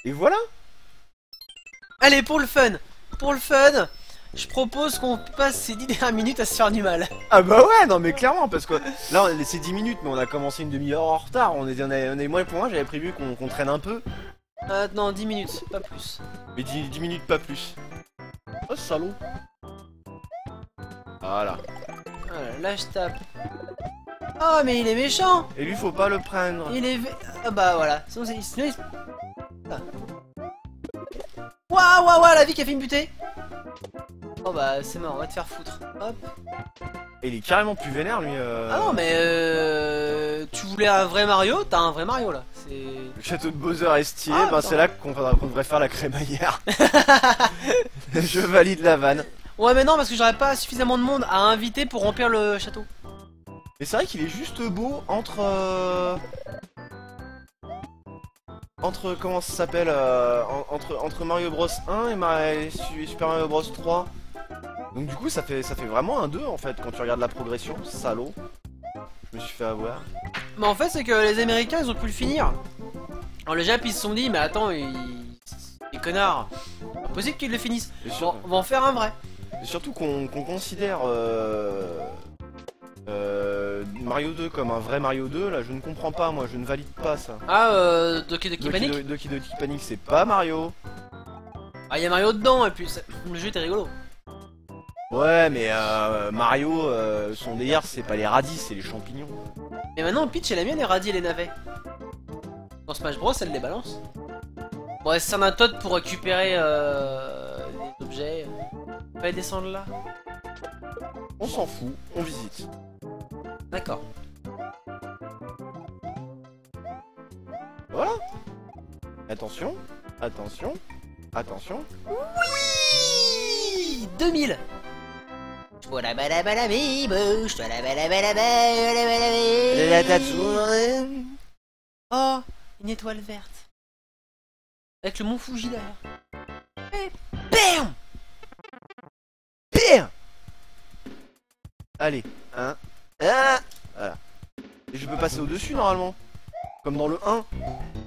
Et voilà. Allez, pour le fun, je propose qu'on passe ces 10 dernières minutes à se faire du mal. Ah bah ouais, non mais clairement, parce que là c'est 10 minutes, mais on a commencé une demi-heure en retard. On est moins pour moi, j'avais prévu qu'on traîne un peu. Non, 10 minutes, pas plus. Mais 10 minutes, pas plus. Oh salaud. Voilà. Voilà, là je tape. Oh mais il est méchant. Et lui faut pas le prendre. Il est... Ah bah voilà. Sinon, Ah. Waouh, waouh, waouh, la vie qui a fait me buter. Oh bah c'est mort, on va te faire foutre. Hop. Et il est carrément plus vénère lui. Ah non mais tu voulais un vrai Mario, t'as un vrai Mario là. C'est... Le château de Bowser est stylé, Ah, ben attends. c'est là qu'on devrait faire la crémaillère. Je valide la vanne. Ouais mais non parce que j'aurais pas suffisamment de monde à inviter pour remplir le château. Mais c'est vrai qu'il est juste beau entre... Entre comment ça s'appelle entre Mario Bros 1 et Super Mario Bros 3. Donc du coup ça fait vraiment un 2 en fait quand tu regardes la progression, salaud. Je me suis fait avoir. Mais en fait c'est que les Américains ils ont pu le finir. Alors les Japs ils se sont dit mais attends les connards, pas possible qu'ils le finissent. Et, Bon, on va en faire un vrai. et surtout qu'on considère Mario 2 comme un vrai Mario 2, là je ne comprends pas, moi je ne valide pas ça. Ah Doki Doki Panic. Doki Doki Panic c'est pas Mario. Ah y'a Mario dedans et puis le jeu était rigolo. Ouais mais Mario son délire c'est pas les radis c'est les champignons. Mais maintenant Peach elle aime bien les radis et les navets. Dans Smash Bros elle les balance. Bon elle sert d'un Toad pour récupérer des objets. On va descendre là. On s'en fout, on visite. D'accord. Voilà. Attention, attention, attention. Oui 2000. Oh, une étoile verte. Avec le mont Fuji derrière. Et BAM! Pire. Allez, un. Ah voilà. Et je peux passer au-dessus normalement. Comme dans le 1.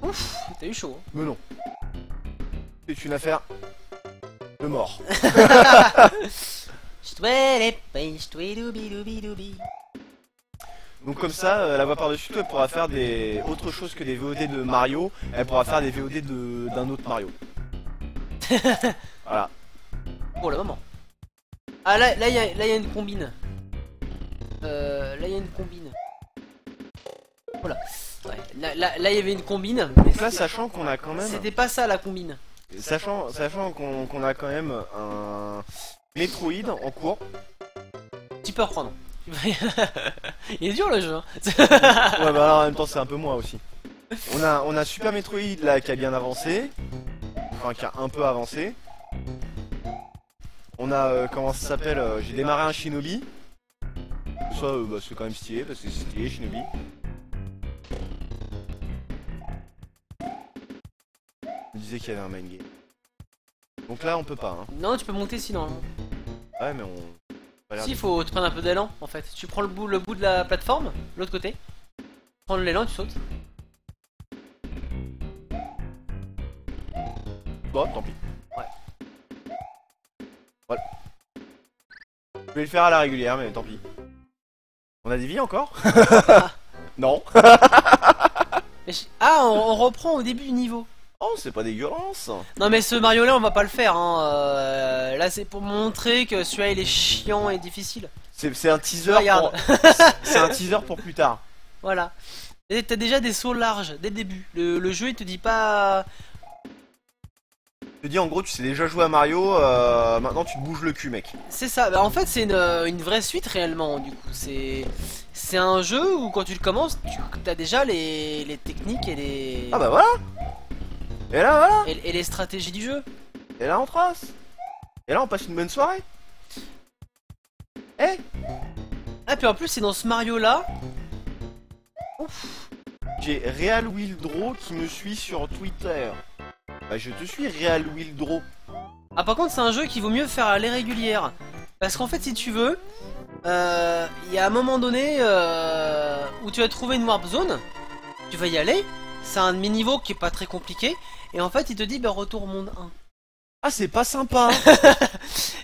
Ouf, t'as eu chaud. Mais non. C'est une affaire de mort. Donc comme ça, la voix par-dessus toi elle pourra faire des autre chose que des VOD de Mario. Elle pourra faire des VOD d'un autre Mario. Voilà. Pour le moment. Ah là y a une combine. Là y a une combine. Voilà. Ouais, là y avait une combine. Donc là, sachant qu'on a quand même... C'était pas ça la combine. Sachant qu'on a quand même un Metroid en cours. Tu peux reprendre. Il est dur le jeu. Hein. Ouais bah en même temps c'est un peu moi aussi. On a Super Metroid là qui a bien avancé. Enfin qui a un peu avancé. On a comment ça s'appelle j'ai démarré un Shinobi. Ça bah, c'est quand même stylé parce que c'est stylé Shinobi. Je me disais qu'il y avait un main game. Donc là on peut pas hein. Non tu peux monter sinon. Ouais mais on... Si, il faut te prendre un peu d'élan en fait. Tu prends le bout de la plateforme, l'autre côté. Prends l'élan, tu sautes. Bon, tant pis. Ouais. Voilà. Je vais le faire à la régulière, mais tant pis. On a des vies encore? Non. Ah, on reprend au début du niveau. Oh, c'est pas dégueulasse. Non mais ce Mario là on va pas le faire hein. Là c'est pour montrer que celui-là il est chiant et difficile. C'est un teaser. Regarde. C'est un teaser pour plus tard. Voilà. Et t'as déjà des sauts larges dès le début. Le jeu il te dit pas... Je te dis en gros tu sais déjà jouer à Mario, maintenant tu te bouges le cul mec. C'est ça, bah, en fait c'est une vraie suite réellement du coup. C'est un jeu où quand tu le commences, tu as déjà les techniques et les... Ah bah voilà. Et là voilà. Et les stratégies du jeu. Et là on trace. Et là on passe une bonne soirée. Eh. Ah puis en plus c'est dans ce Mario là. Ouf. J'ai Real Wilddraw qui me suit sur Twitter. Bah je te suis Real Wilddraw. Ah par contre c'est un jeu qu'il vaut mieux faire à l'irrégulière. Parce qu'en fait si tu veux, il y a un moment donné où tu vas trouver une warp zone. Tu vas y aller. C'est un demi-niveau qui est pas très compliqué. et en fait il te dit bah retour au monde 1. Ah, c'est pas sympa.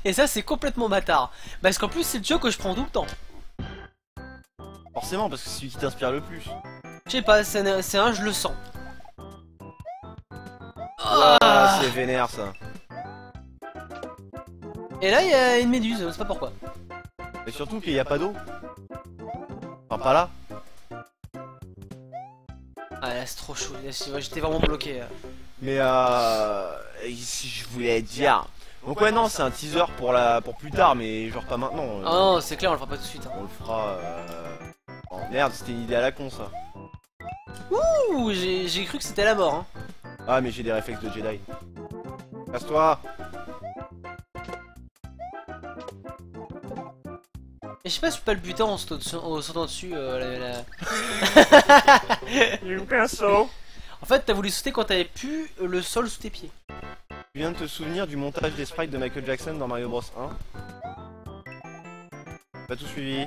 Et ça c'est complètement bâtard. Parce qu'en plus c'est le jeu que je prends tout le temps. Forcément, parce que c'est celui qui t'inspire le plus. Je sais pas, c'est un je le sens. Ah, c'est vénère ça. Et là il y a une méduse, je sais pas pourquoi. Et surtout qu'il n'y a pas d'eau. Enfin, pas là. Ah là c'est trop chaud, j'étais vraiment bloqué. Mais si je voulais dire. Donc ouais non, c'est un teaser pour plus tard, mais genre pas maintenant. Ah non, c'est clair, on le fera pas tout de suite. Hein. On le fera. Oh merde, c'était une idée à la con ça. Ouh, j'ai cru que c'était la mort. Hein. Ah mais j'ai des réflexes de Jedi. Casse-toi. Et je sais pas si tu peux pas le buter en sautant dessus. J'ai loupé un saut. En fait, t'as voulu sauter quand t'avais plus le sol sous tes pieds. Tu viens de te souvenir du montage des sprites de Michael Jackson dans Mario Bros 1. Pas tout suivi.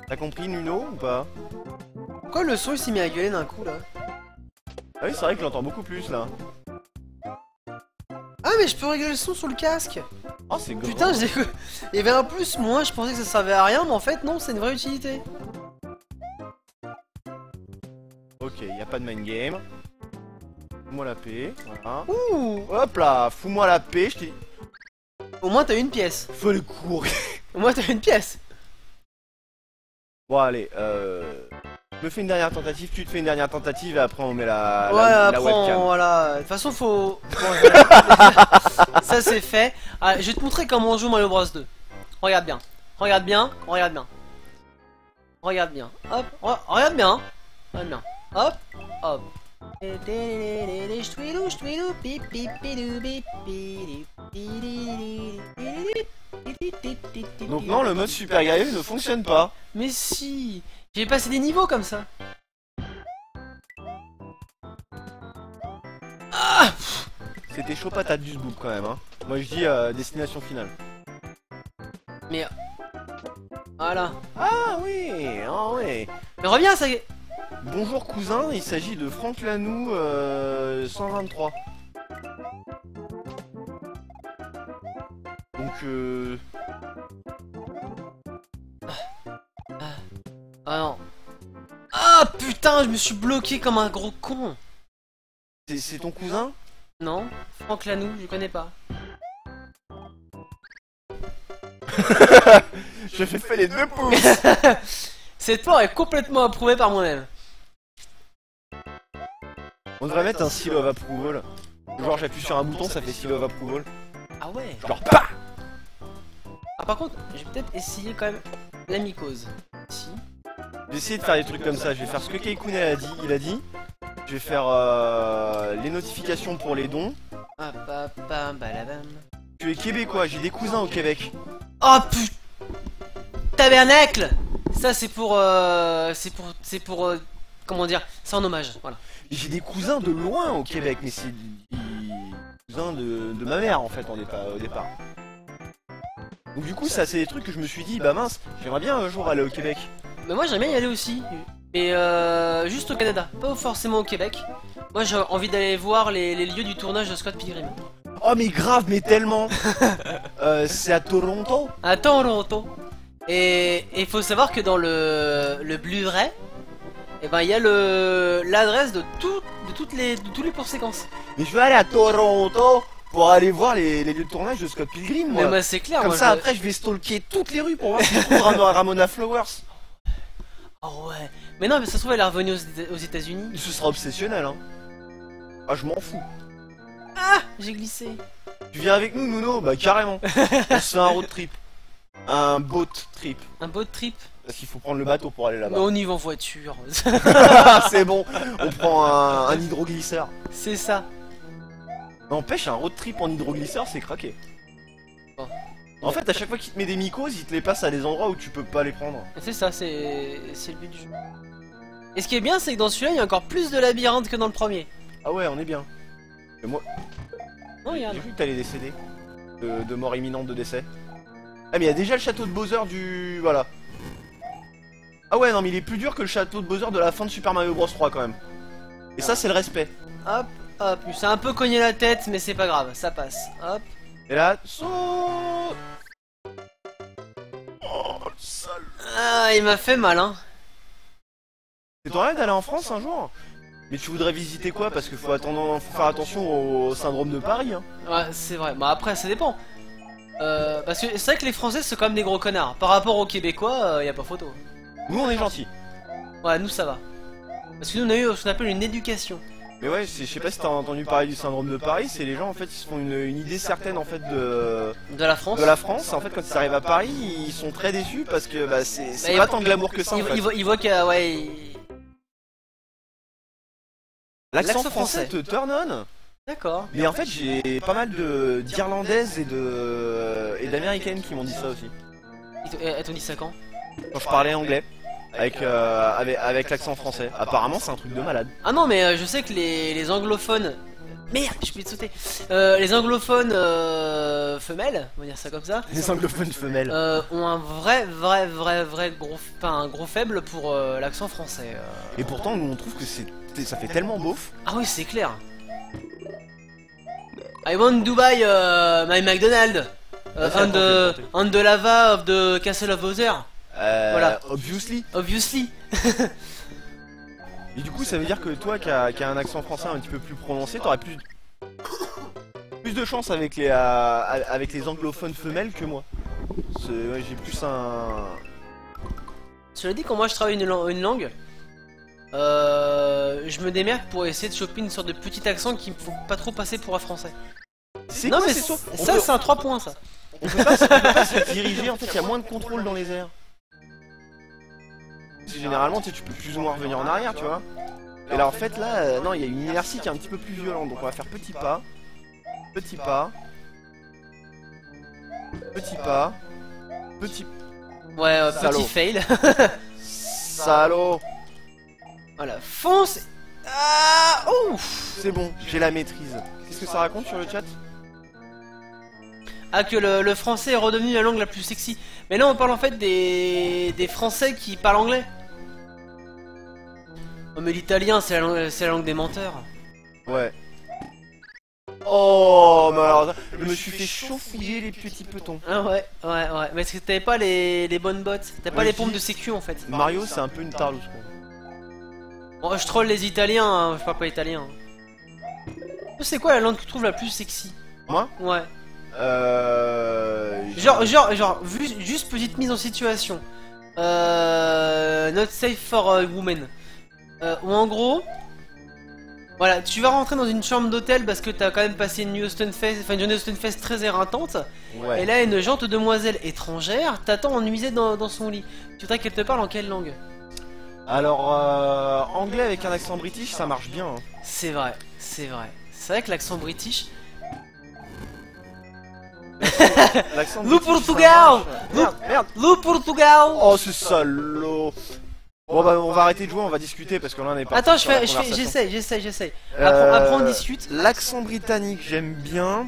T'as compris Nuno ou pas? Pourquoi le son il s'est mis à gueuler d'un coup là? Ah oui c'est vrai que j'entends beaucoup plus là. Ah mais je peux régler le son sur le casque. Oh c'est grand. Putain, il y avait un plus, moi je pensais que ça servait à rien, mais en fait non, c'est une vraie utilité. Ok, y a pas de main game. Fous-moi la paix, voilà. Ouh. Hop là, fous-moi la paix, je t'ai... Au moins t'as une pièce. Faut le courir. Au moins t'as une pièce. Bon allez, je me fais une dernière tentative, tu te fais une dernière tentative et après on met la Après webcam. voilà. De toute façon faut... Ça c'est fait. Ah, je vais te montrer comment on joue Mario Bros 2. Regarde bien. Regarde bien. Regarde bien. Regarde bien. Hop. Regarde bien. Regarde bien. Hop. Hop. Donc non, le mode super guerrier ne fonctionne pas. Mais si. J'ai passé des niveaux comme ça. Ah. C'était chaud patate du sboop quand même hein. Moi je dis destination finale. Mais... Voilà. Ah oui, ah oui. Mais reviens, ça y est. Bonjour cousin, il s'agit de Franck Lanou 123. Donc Ah non. Ah putain, je me suis bloqué comme un gros con. c'est ton cousin? Non, Franck Lanou, je connais pas. Je fais fait les deux pouces. Cette peur est complètement approuvée par moi-même. On devrait mettre un seal of approval. Genre j'appuie sur un bouton, ça fait seal of approval. Ah ouais. Genre PAH. Ah par contre, je vais peut-être essayer quand même la mycose. Ici. Je vais essayer de faire des trucs comme ça, je vais faire ce que Keikune a dit, Je vais faire les notifications pour les dons. Ah bah bam balabam. Tu es québécois, j'ai des cousins au Québec. Oh putain. Tabernacle. Ça c'est pour comment dire, c'est en hommage, voilà. J'ai des cousins de loin au Québec, mais c'est des cousins de ma mère en fait au départ. Donc du coup ça c'est des trucs que je me suis dit, bah mince, j'aimerais bien un jour aller au Québec. Mais moi j'aimerais bien y aller aussi. Mais juste au Canada, pas forcément au Québec. Moi j'ai envie d'aller voir les lieux du tournage de Scott Pilgrim. Oh mais grave, mais tellement. C'est à Toronto. À Toronto. Et il faut savoir que dans le Blu-ray, et ben il y a l'adresse de tous les plans séquences. Mais je veux aller à Toronto pour aller voir les lieux de tournage de Scott Pilgrim. Mais moi c'est clair. Comme moi, ça après je vais stalker toutes les rues pour voir si je trouve Ramona Flowers. Oh ouais. Mais non, mais ça se trouve elle est revenue aux États-Unis. Ce sera obsessionnel hein. Ah je m'en fous. Ah, j'ai glissé. Tu viens avec nous Nuno? Bah carrément. On se fait un road trip. Un boat trip. Un boat trip. Parce qu'il faut prendre le bateau pour aller Mais là-bas. on y va en voiture. C'est bon, on prend un hydroglisseur. C'est ça. N'empêche, un road trip en hydroglisseur, c'est craqué. Bon. En fait, à chaque fois qu'il te met des mycoses, il te les passe à des endroits où tu peux pas les prendre. C'est ça, c'est le but du jeu. Et ce qui est bien, c'est que dans celui-là, il y a encore plus de labyrinthes que dans le premier. Ah ouais, on est bien. Et moi, Non, regarde. j'ai vu que t'allais décéder. De mort imminente de décès. Ah mais il y a déjà le château de Bowser du... Voilà. Ah ouais, non, mais il est plus dur que le château de Bowser de la fin de Super Mario Bros 3 quand même. Et ça, c'est le respect. Hop, hop. C'est un peu cogné la tête, mais c'est pas grave, ça passe. Hop. Et là, saut. Oh, le sale. Ah, il m'a fait mal, hein. C'est ton rêve d'aller en France un jour? Mais tu voudrais visiter quoi? Parce qu'il faut faire attention au syndrome de Paris, hein. Ouais, c'est vrai. Bah après, ça dépend. Parce que c'est vrai que les Français, c'est quand même des gros connards. Par rapport aux Québécois, y a pas photo. Nous, on est gentils. Ouais, nous, ça va. Parce que nous, on a eu ce qu'on appelle une éducation. Mais ouais, je sais pas si t'as entendu parler du syndrome de Paris, c'est les gens en fait ils se font une idée certaine en fait De la France. de la France. En fait quand ils arrivent à Paris, ils sont très déçus parce que bah, c'est pas tant de glamour que ça en fait. Il voit qu'il y a, ouais. L'accent français te turn on. D'accord. Mais en fait j'ai pas mal d'Irlandaises et d'Américaines qui m'ont dit ça aussi. Elles t'ont dit ça quand? Quand je parlais anglais avec l'accent français. Apparemment c'est un truc de malade. Ah non, mais je sais que les anglophones. Merde, je peux te sauter. Les anglophones femelles, on va dire ça comme ça. Les anglophones femelles. Ont un vrai gros, un gros faible pour l'accent français. Et pourtant nous on trouve que ça fait tellement beauf. Ah oui, c'est clair. I want to buy my McDonald's on the lava of the Castle of Bowser. Voilà. Obviously. Et du coup, ça veut dire que toi, qui a un accent français un petit peu plus prononcé, t'aurais plus de chance avec les anglophones femelles que moi. Ouais, j'ai plus un. Cela dit, quand moi je travaille une langue, je me démerde pour essayer de choper une sorte de petit accent qui me faut pas trop passer pour un français. Non, mais ça, c'est un 3 points, ça. On peut pas se diriger, en fait, il y a moins de contrôle dans les airs. Généralement, tu peux plus ou moins revenir en arrière, tu vois. Et là, en fait, là, non, il y a une inertie qui est un petit peu plus violente. Donc, on va faire petit pas, petit pas, petit pas, petit. Ouais, petit fail. Salaud. Voilà, fonce. Ah, ouf. C'est bon, j'ai la maîtrise. Qu'est-ce que ça raconte sur le chat? Ah, que le français est redevenu la langue la plus sexy. Mais là, on parle en fait des Français qui parlent anglais. Oh, mais l'italien, c'est la langue des menteurs. Ouais. Oh, mais alors, je me suis fait chauffer les petits petons. Ah ouais. Mais est-ce que t'avais pas les bonnes bottes? T'as pas les pompes de sécu en fait. Mario, c'est un peu une tarlouse. Bon, je troll les Italiens, hein, je parle pas italien. C'est quoi la langue que tu trouves la plus sexy? Moi? Ouais. Genre, juste petite mise en situation. Not safe for a woman. Ou en gros, voilà, tu vas rentrer dans une chambre d'hôtel parce que t'as quand même passé une journée Houston Fest très éreintante. Ouais. Et là, une gentille demoiselle étrangère t'attend ennuyée dans son lit. Tu voudrais qu'elle te parle en quelle langue? Alors, anglais avec un accent british, ça marche bien. Hein. C'est vrai. C'est vrai que l'accent british. L'accent Le british, Portugal. Merde. Le Portugal. Oh, ce salaud. Bon bah on va arrêter de jouer, on va discuter parce que là on est pas. Attends, j'essaye. Après on discute. L'accent britannique j'aime bien.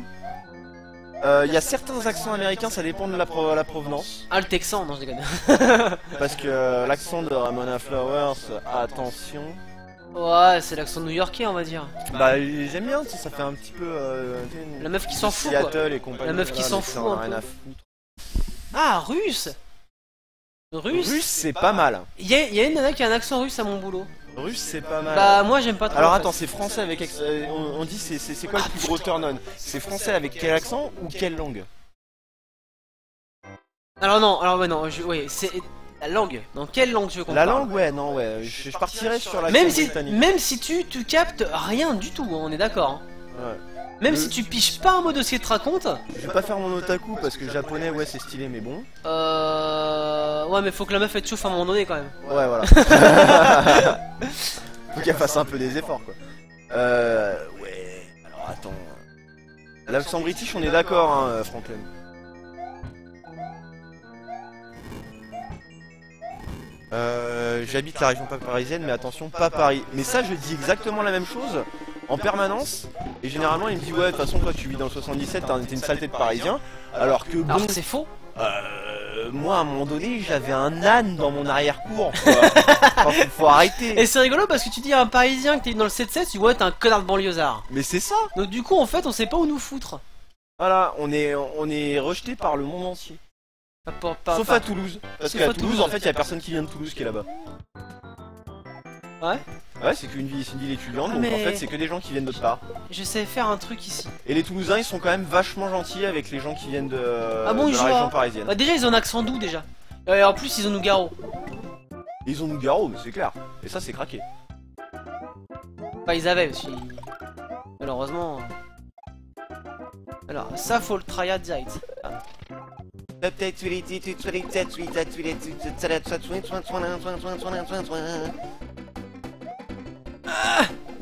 Il y a certains accents américains, ça dépend de la provenance. Ah, le texan, non je déconne. Parce que l'accent de Ramona Flowers, attention. Ouais, c'est l'accent new-yorkais on va dire. Bah j'aime bien, ça fait un petit peu. La meuf qui s'en fout quoi. Seattle et compagnie. La meuf qui s'en fout un rien peu. à foutre. Ah, russe. Russe, c'est pas mal. Il y a une nana qui a un accent russe à mon boulot. Russe c'est pas mal. Bah moi j'aime pas trop. Alors en fait. attends, c'est français avec on dit c'est quoi le plus gros turn on? C'est français avec quel accent ou quelle langue? Alors non, oui, c'est la langue. Dans quelle langue tu veux qu'on La parle? langue ouais, non ouais, je partirais sur l'accent britannique. Même si tu captes rien du tout, hein, on est d'accord. Hein. Ouais. Même si tu piches pas un mot de ce qu'il te raconte. Je vais pas faire mon otaku parce que japonais ouais c'est stylé mais bon. Ouais mais faut que la meuf elle te chauffe à un moment donné quand même. Ouais voilà. Faut qu'elle fasse un peu des efforts quoi. Ouais. Alors attends. L'accent british on est d'accord hein Franklin. J'habite la région pas parisienne mais attention pas Paris. Mais ça je dis exactement la même chose en permanence et généralement il me dit ouais de toute façon toi tu vis dans le 77 t'es une saleté de parisien alors que bon Alors c'est faux. moi à un moment donné j'avais un âne dans mon arrière-cour quoi. Enfin, faut arrêter. Et c'est rigolo parce que tu dis à un parisien que t'es dans le 7-7, tu dis ouais t'es un connard de banlieusard. Mais c'est ça. Donc du coup en fait on sait pas où nous foutre. Voilà, on est rejeté par le monde entier. Sauf à Toulouse. Parce Sauf qu'à à Toulouse Toulouse. en fait il y a personne qui vient de Toulouse qui est là-bas. Ouais. Ouais, c'est une ville étudiante, Ah, donc mais- en fait c'est que des gens qui viennent d'autre part. Je sais faire un truc ici. Et les Toulousains ils sont quand même vachement gentils avec les gens qui viennent de, bon, de ils la jouent région à- parisienne. Bah déjà ils ont un accent doux déjà. Et en plus ils ont Nougaro. Et ils ont Nougaro, c'est clair. Et ça c'est craqué. Enfin ils avaient aussi. Malheureusement. Alors ça faut le tryhard direct. Ah.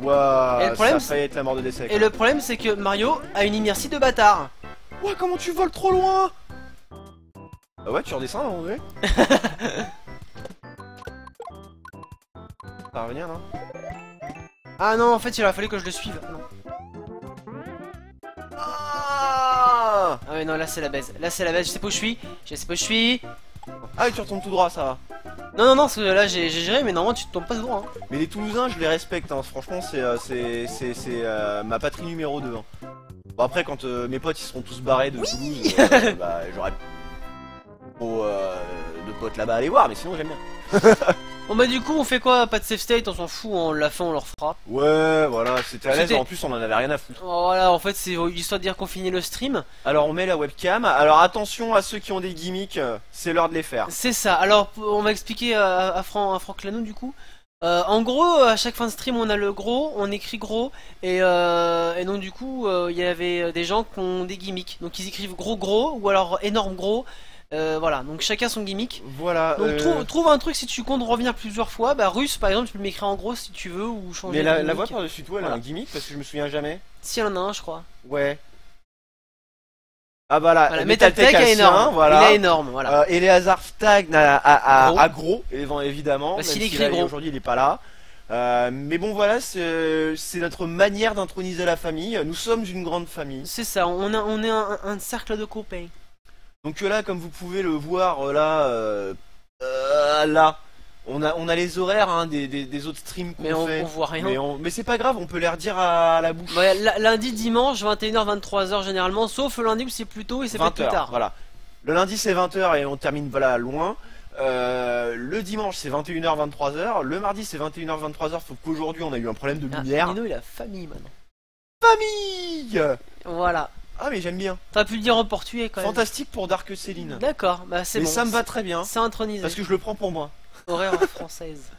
Waouh, Et le problème, ça a failli être la mort de décès. Et le problème c'est que Mario a une inertie de bâtard. Ouah, comment tu voles trop loin? Ah ouais, tu redescends à un moment donné. Ça va revenir, non? Ah non en fait il aurait fallu que je le suive. Ah, non. Ah, Ah ouais non là c'est la baise. Là c'est la baise, je sais pas où je suis. Je sais pas où je suis. ah, et tu retombes tout droit, ça va. Non non non parce que là j'ai géré mais normalement tu te tombes pas droit. Hein. Mais les Toulousains, je les respecte, hein. Franchement, c'est ma patrie numéro 2. Hein. Bon, après, quand mes potes ils seront tous barrés de Toulouse, bah, j'aurai trop de potes là-bas à aller voir, mais sinon j'aime bien. Bon bah du coup on fait quoi? Pas de safe state, on s'en fout, on l'a fait, on leur fera. Ouais, voilà, c'était à l'aise, C'était- en plus on en avait rien à foutre. Voilà en fait c'est histoire de dire qu'on finit le stream. Alors on met la webcam, alors attention à ceux qui ont des gimmicks, c'est l'heure de les faire. C'est ça, alors on va expliquer à Franck Lano du coup. En gros, à chaque fin de stream, on a le gros, on écrit gros, et donc du coup, il y avait des gens qui ont des gimmicks. Donc ils écrivent gros gros, ou alors énorme gros. Voilà, donc chacun son gimmick. Voilà. Donc trouve un truc si tu comptes revenir plusieurs fois. Bah russe par exemple, tu peux m'écrire en gros si tu veux, ou changer Mais de la gimmick. voix par-dessus tout, elle a Voilà. un gimmick parce que je me souviens jamais. Si elle en a un, je crois. Ouais. Ah bah là, Voilà, Metal Tech Metaltech a est sien, énorme. voilà. Il est énorme, voilà. Et les Hazard Tag Gros. à gros, évidemment. Parce même qu'il si écrit là, gros. Aujourd'hui il est pas là. Mais bon voilà, c'est notre manière d'introniser la famille. Nous sommes une grande famille. C'est ça, on est un cercle de copains. Donc là, comme vous pouvez le voir là, on a les horaires hein, des autres streams Mais qu'on on fait. voit rien. Mais c'est pas grave, on peut les redire à la bouche. Ouais, lundi, dimanche, 21h, 23h généralement, sauf le lundi où c'est plus tôt et c'est pas 20 plus heures, tard. voilà. Le lundi c'est 20h et on termine voilà loin. Le dimanche c'est 21h 23h, le mardi c'est 21h 23h, sauf qu'aujourd'hui on a eu un problème de Ah, lumière. Nino il a famille maintenant. Famille. Voilà. Ah mais j'aime bien. T'aurais pu le dire en portugais quand même. Fantastique pour Dark Céline. D'accord, bah c'est Mais bon. ça me va très bien. C'est intronisé. Parce que je le prends pour moi. Horaire française.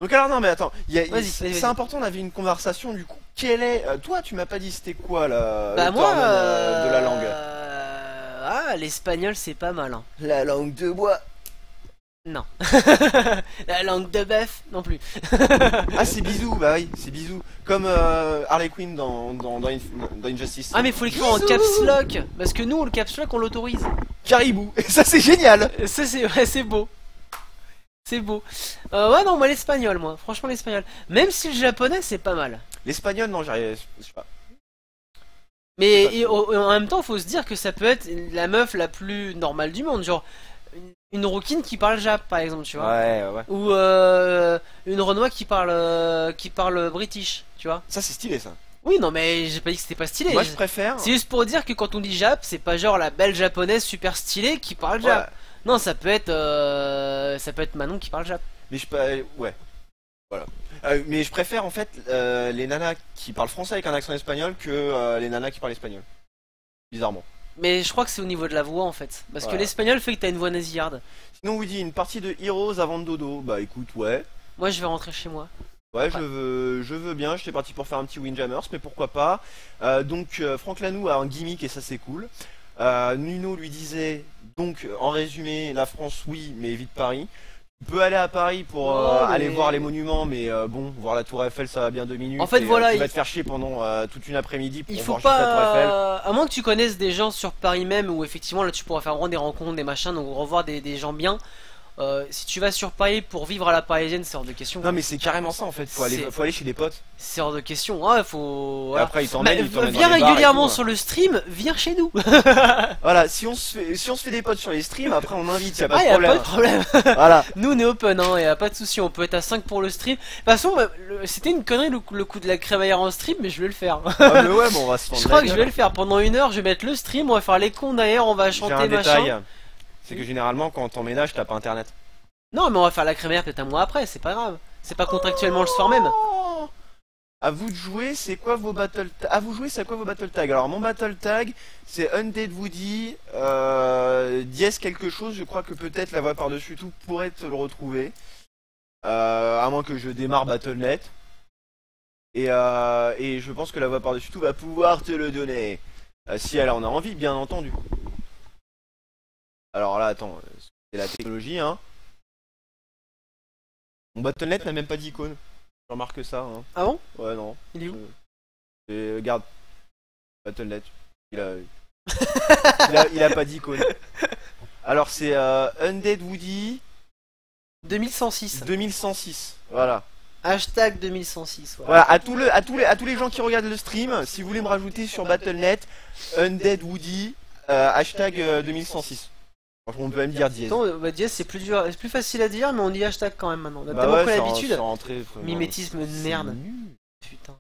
Donc alors non mais attends, Vas-y, c'est vas-y. important, on avait une conversation du coup. Quel est toi tu m'as pas dit c'était quoi là Bah le moi, turn-on, de la langue. Ah, l'espagnol c'est pas mal. Hein. La langue de bois. Non. La langue de bœuf non plus. Ah c'est bisous, bah oui, c'est bisous. Comme Harley Quinn dans Injustice. Ah mais faut l'écrire en Bisous. caps lock parce que nous le caps lock on l'autorise. Caribou, et ça c'est génial. Ça c'est ouais, c'est beau. C'est beau. Ouais non moi l'espagnol moi, franchement l'espagnol. Même si le japonais c'est pas mal. L'espagnol non j'arrive, je sais pas. Mais C'est pas- et en même temps, faut se dire que ça peut être la meuf la plus normale du monde, genre une rouquine qui parle jap par exemple, tu vois, Ouais. ou une Renoir qui parle british, tu vois. Ça c'est stylé ça. Oui, non mais j'ai pas dit que c'était pas stylé. Moi je préfère. C'est juste pour dire que quand on dit jap, c'est pas genre la belle japonaise super stylée qui parle jap. Ouais. Non, ça peut être Manon qui parle jap. Mais ouais. Voilà. Mais je préfère en fait les nanas qui parlent français avec un accent espagnol que les nanas qui parlent espagnol. Bizarrement. Mais je crois que c'est au niveau de la voix en fait, parce que Voilà. l'espagnol fait que t'as une voix nasillarde. Sinon Woody, une partie de Heroes avant de dodo. Bah écoute, ouais. Moi, je vais rentrer chez moi. Ouais, je veux bien. J'étais parti pour faire un petit Windjammers, mais pourquoi pas. Donc Franck Lanoux a un gimmick et ça c'est cool. Nuno lui disait donc en résumé la France oui, mais évite Paris. Tu peux aller à Paris pour Oh, mais- aller voir les monuments, mais bon, voir la Tour Eiffel ça va bien 2 minutes. En fait, et, voilà, tu vas il- te faire chier pendant toute une après-midi pour Il faut voir juste la Tour Eiffel. pas, à moins que tu connaisses des gens sur Paris même où effectivement là tu pourras faire vraiment des rencontres, des machins, donc revoir des gens bien. Si tu vas sur Paris pour vivre à la parisienne, c'est hors de question. Non mais c'est carrément ça en fait, faut aller chez des potes. C'est hors de question. Ouais, faut. Et Voilà. après ils Bah, t'emmènent, ils t'emmènent viens dans les bars et régulièrement tout, sur le stream, viens chez nous. Voilà, si on se fait des potes sur les streams, après on invite, y a pas Ah, de y a pas problème. de problème. Voilà. Nous on est open, hein, y a pas de souci, on peut être à 5 pour le stream. De toute façon, c'était une connerie le coup de la crémaillère en stream, mais je vais le faire. Ah mais ouais, bon, on va se Je fendre crois la que je gueule. vais le faire pendant 1 heure, je vais mettre le stream, on va faire les cons d'ailleurs, on va J'ai chanter un machin. détail, c'est que généralement quand t'emménages t'as pas internet. Non, mais on va faire la crémaillère peut-être un mois après, c'est pas grave. C'est pas contractuellement le soir même. Oh, à vous de jouer, c'est quoi vos battle tags? À vous jouer, c'est quoi vos battle tags? Alors mon battle tag, c'est Undead Woody, Diez quelque chose. Je crois que peut-être la voix par-dessus tout pourrait te le retrouver, à moins que je démarre Battle.net. Et je pense que la voix par-dessus tout va pouvoir te le donner, si elle en a envie, bien entendu. Alors là, attends, c'est la technologie, hein. Mon Battle.net n'a même pas d'icône. Je remarque ça, hein. Ah bon? Ouais, non. Il est où? Regarde, Battle.net, il a, il a pas d'icône. Alors c'est Undead Woody 2106. 2106, voilà. Hashtag 2106. Voilà, à tous les gens qui regardent le stream, si vous voulez me rajouter sur Battle.net, Undead Woody, hashtag 2106. Franchement, on peut même dire dièse. Attends, bah dièse c'est plus dur, c'est plus facile à dire, mais on dit hashtag quand même maintenant. On a Bah tellement ouais, pris c'est l'habitude. rentré, Mimétisme de merde. nul. Putain.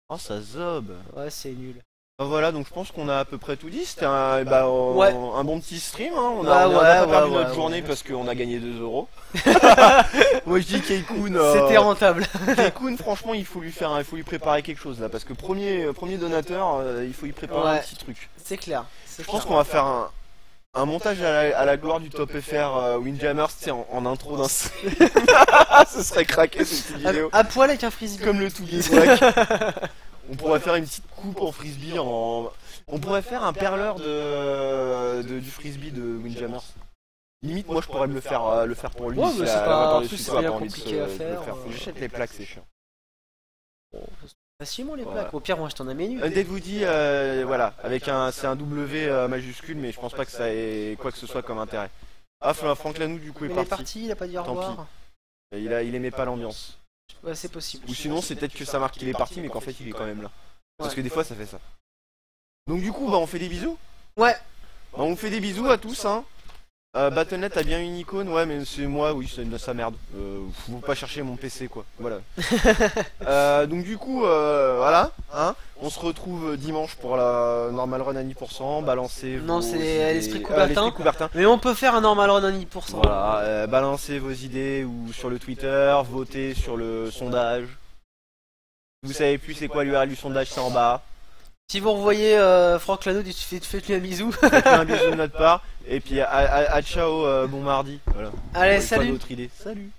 Oh, ça zob. Ouais, c'est nul. Bah voilà, donc je pense qu'on a à peu près tout dit. C'était un, Ouais. un bon petit stream, hein. On Ouais, a pas ouais, perdu ouais, notre ouais, journée ouais. parce qu'on a gagné 2 euros. Moi je dis Keikun. C'était rentable. Keikun, franchement, il faut lui préparer quelque chose là, parce que premier donateur, il faut lui préparer un Ouais. petit truc. C'est clair. Je pense qu'on va faire un montage à la gloire du Top FR Windjammers, tu sais, en intro d'un stream. Ce serait craqué cette petite vidéo. À poil avec un frisbee. Comme le tout Black. On pourrait faire une petite coupe en frisbee on pourrait faire un perleur du frisbee de Windjammers. Limite, moi je pourrais me le faire pour lui. Ouais, si mais la- c'est la pas- part en dessus, plus, c'est ça va bien pas envie de compliqué se- à de le faire, Faut que j'achète les plaques, c'est chiant. Facilement les plaques. Voilà. Au pire, moi je t'en amène une. Undead Woody, voilà, avec c'est un W majuscule, mais je pense pas que ça ait quoi que ce soit comme intérêt. Ah, Franck Lanou du coup Mais est il est parti. parti, il a pas dit au Tant revoir. Il aimait pas l'ambiance. Ouais, c'est possible. Ou sinon c'est peut-être que ça marque qu'il est parti, mais qu'en fait il est quand même là. Parce que des fois ça fait ça. Donc du coup, bah on fait des bisous. Ouais. Bah, on fait des bisous à tous, hein. Battle.net a bien une icône, ouais, mais c'est moi, oui, c'est de sa merde. Faut pas chercher mon PC, quoi. Voilà. Donc du coup, voilà, hein. On se retrouve dimanche pour la normal run à 10%. Balancez Non, vos c'est idées- l'esprit Coubertin. l'esprit Coubertin. Mais on peut faire un normal run à 10%. Voilà, balancez vos idées ou sur le Twitter, votez sur le sondage. Vous savez plus c'est quoi l'URL du sondage, c'est en bas. Si vous revoyez Franck Lano, faites-lui un bisou. Faites un bisou de notre part. Et puis à ciao, bon mardi. Voilà. Allez, Pas salut. d'autres idées. Salut.